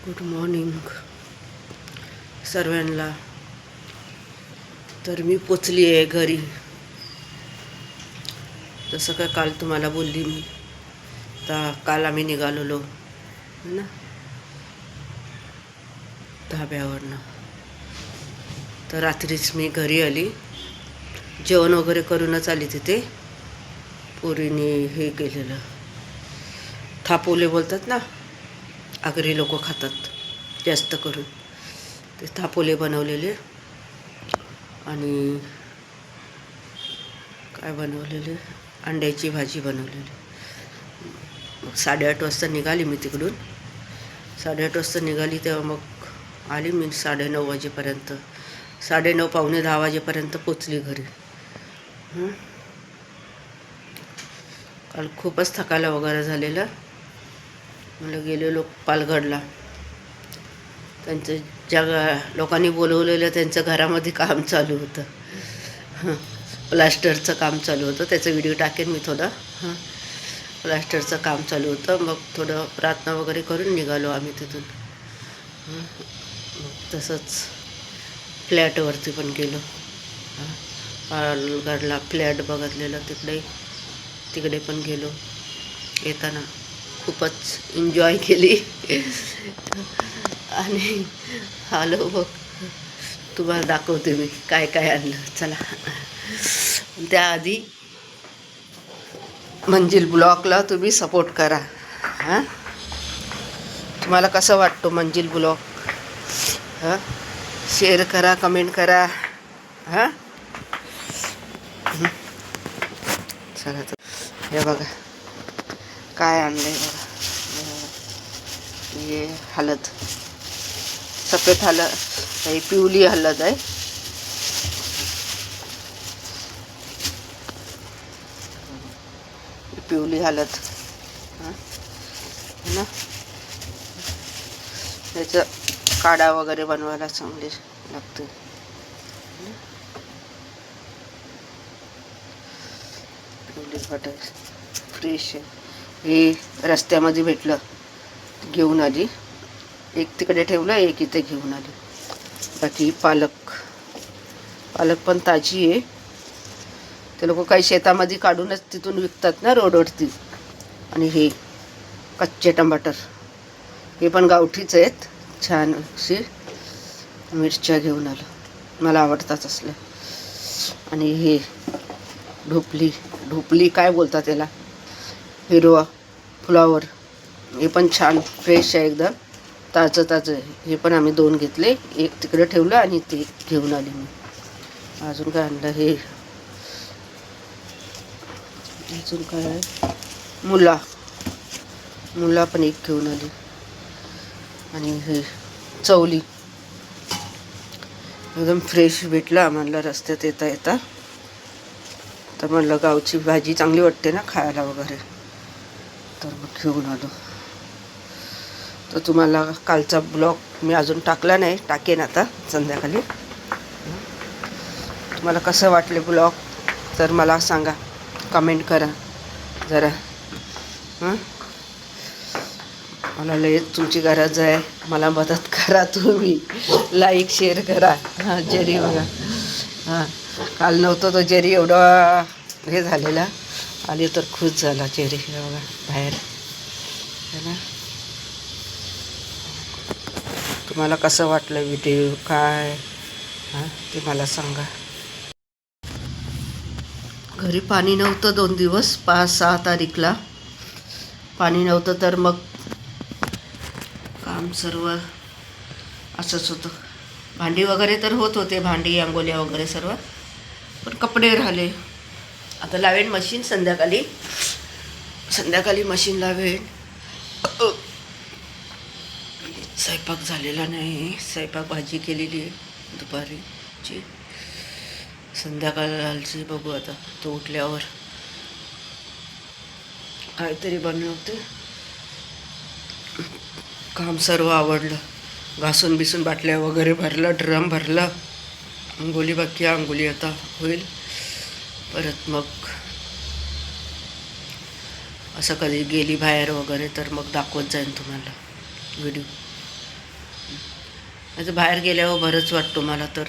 Good morning सर्वांना. तर मी पोचली आहे घरी. जसं काय काल तुम्हाला बोलली मी, तर काल आम्ही निघालेलो ना धाब्यावरनं. तर रात्रीच मी घरी आली, जेवण वगैरे करूनच आली. तिथे पोरीने हे केलेलं, थापोले बोलतात ना, आगरी लोक खातात जास्त करून, ते थापोले बनवलेले. आणि काय बनवलेले, अंड्याची भाजी बनवलेली. मग 8:30 वाजता निघाली मी तिकडून. 8:30 वाजता निघाली तेव्हा मग आली मी 9:30 वाजेपर्यंत. 9:30 पावणे 10 वाजेपर्यंत पोचली घरी. काल खूपच थकायला वगैरे झालेलं. मला गेलेलो पालघरला. त्यांचं ज्या लोकांनी बोलवलेलं त्यांचं घरामध्ये काम चालू होतं, प्लास्टरचं काम चालू होतं. त्याचं व्हिडिओ टाकेन मी थोडं. प्लास्टरचं काम चालू होतं. मग थोडं प्रार्थना वगैरे करून निघालो आम्ही तिथून. मग तसंच फ्लॅटवरती पण गेलो. पालघरला फ्लॅट बघितलेलं, तिकडे पण गेलो. येताना खूपच एन्जॉय केली. आणि आलो बघ, तुम्हाला दाखवते मी काय काय आणलं. चला. त्याआधी मंजिल ब्लॉगला तुम्ही सपोर्ट करा. तुम्हाला कसं वाटतो मंजिल ब्लॉग? शेअर करा, कमेंट करा. चला. तर हे बघा काय आणलंय बघा. हे हळद, सफेद हळद, ही पिवली हळद आहे. पिवली हळद ना, त्याचं काढा वगैरे बनवायला चांगली लागते. पिवली हळद फ्रेश आहे. हे रस्त्यामध्ये भेटलं, घेऊन आली. एक तिकडे ठेवलं, एक इथे घेऊन आली. बाकी पालक पण ताजी आहे. ते लोक काही शेतामध्ये काढूनच तिथून विकतात ना रोडवरती. आणि हे कच्चे टमाटर, हे पण गावठीच आहेत. छान अशी मिरच्या घेऊन आलो, मला आवडतात असल्या. आणि हे ढोपली काय बोलतात त्याला, हिरवा फ्लॉवर, हे पण छान फ्रेश आहे एकदम, ताजं आहे. हे पण आम्ही 2 घेतले. एक तिकडे ठेवलं आणि ते घेऊन आली मी. अजून काय आणलं, हे अजून काय आहे, मुला पण एक घेऊन आली. आणि हे चवली एकदम फ्रेश भेटलं आम्हाला रस्त्यात येता. तर म्हणलं गावची भाजी चांगली वाटते ना खायला वगैरे, तर मग घेऊन आलो. तर तुम्हाला कालचा ब्लॉग मी अजून टाकला नाही, टाकेन आता संध्याकाळी. तुम्हाला कसं वाटले ब्लॉग तर मला सांगा, कमेंट करा जरा. मला लय तुमची गरज आहे, मला मदत करा तुम्ही. लाईक शेअर करा. जेरी बघा, काल नव्हतं तो जेरी एवढा हे झालेला, आली तर खुश झाला जेरी. बघा बाहेर है ना. तुम्हाला कसं वाटलं व्हिडिओ काय ते मला सांगा. घरी पाणी नव्हतं 2 दिवस, 5-6 तारीखला पाणी नव्हतं. तर मग काम सर्व असंच होतं. भांडी वगैरे तर होत होते, भांडी अंघोळ्या वगैरे सर्व, पण कपडे राहिले. आता लावेन मशीन संध्याकाळी मशीन लावेन. स्वयंपाक झालेला नाही, स्वयंपाक भाजी केलेली आहे दुपारीची. संध्याकाळची बघू आता, तो उठल्यावर काहीतरी बनवते. काम सर्व आवडलं, घासून बिसून बाटल्या वगैरे भरलं, ड्रम भरलं. अंघोळी बाकी, अंघोळी आता होईल परत. मग असं कधी गेली बाहेर वगैरे तर मग दाखवत जाईन तुम्हाला व्हिडिओ. आता बाहेर गेल्यावर बरंच वाटतो मला तर.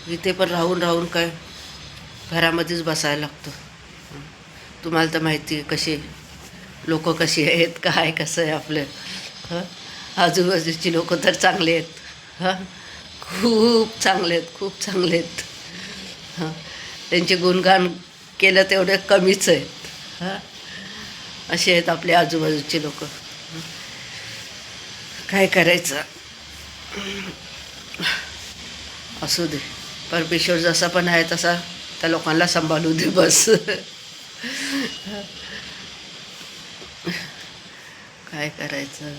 इथे पण राहून राहून काय घरामध्येच बसायला लागतं. तुम्हाला तर माहिती आहे कसे लोक कशी आहेत, काय कसं आहे आपलं. हं आजूबाजूची लोक तर चांगले आहेत. हां खूप चांगले आहेत, खूप चांगले आहेत. हां त्यांचे गुणगान केलं तेवढे कमीच आहेत. हां असे आहेत आपले आजूबाजूचे लोक. काय करायचं, असू दे. परमेश्वर जसा पण आहे तसा त्या लोकांना सांभाळू दे बस. काय करायचं.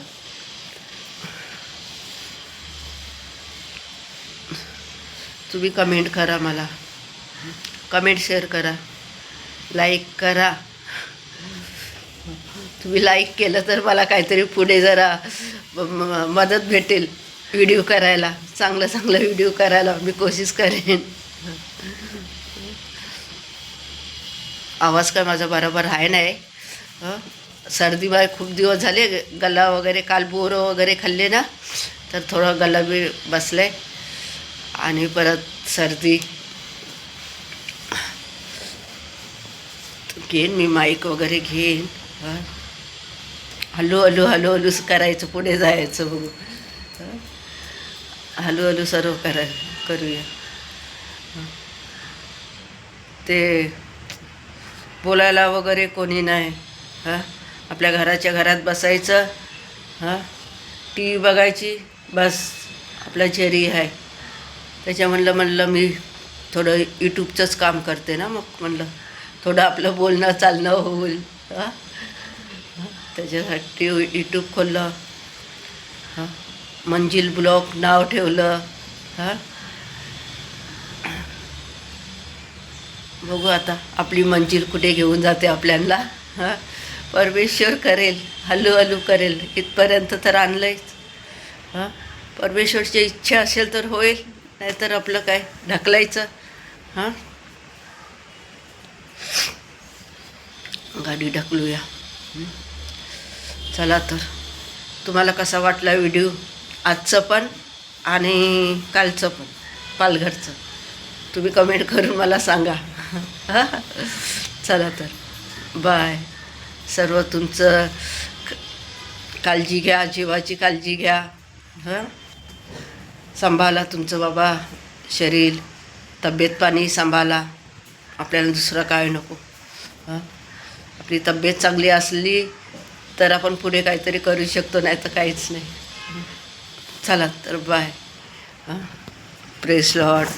तुम्ही कमेंट करा, मला कमेंट शेअर करा, लाईक करा. तुम्ही लाईक केलं तर मला काहीतरी पुढे जरा मदत भेटेल व्हिडिओ करायला. चांगलं चांगलं व्हिडिओ करायला मी कोशिश करेन. आवाज काय माझा बरोबर आहे नाही. सर्दी बाय खूप दिवस झाले, गला वगैरे काल बोरं वगैरे खाल्ले ना, तर थोडं गला बी बसले आणि परत सर्दी. घेईन मी माईक वगैरे घेईन. हलू हलू हलू हलूच करायचं, पुढे जायचं. बघू हलू हलू सर्व करूया. ते बोलायला वगैरे कोणी नाही. आपल्या घराच्या घरात बसायचं. टी व्ही बघायची बस. आपला चेरी आहे त्याच्या म्हणलं मी थोडं यूट्यूबचंच काम करते ना, मग म्हणलं थोडं आपलं बोलणं चालणं होईल. त्याच्यासाठी यूट्यूब खोललं. मंजिल ब्लॉग नाव ठेवलं. बघू आता आपली मंजिल कुठे घेऊन जाते आपल्याला. परमेश्वर करेल, हलू हलू करेल. इथपर्यंत तर आणलंयच. परमेश्वरची इच्छा असेल तर होईल, नाहीतर आपलं काय ढकलायचं. गाडी ढकलूया. चला तर, तुम्हाला कसा वाटला व्हिडिओ आजचं पण आणि कालचं पण पालघरचं, तुम्ही कमेंट करून मला सांगा. चला तर, बाय. सर्व तुमचं काळजी घ्या, जीवाची काळजी घ्या. सांभाळा तुमचं बाबा शरीर, तब्येत पाणी सांभाळा. आपल्याला दुसरं काय नको. आपली तब्येत चांगली असली तर आपण पुढे काहीतरी करू शकतो, नाही तर काहीच नाही. चला तर बाय. Praise Lord.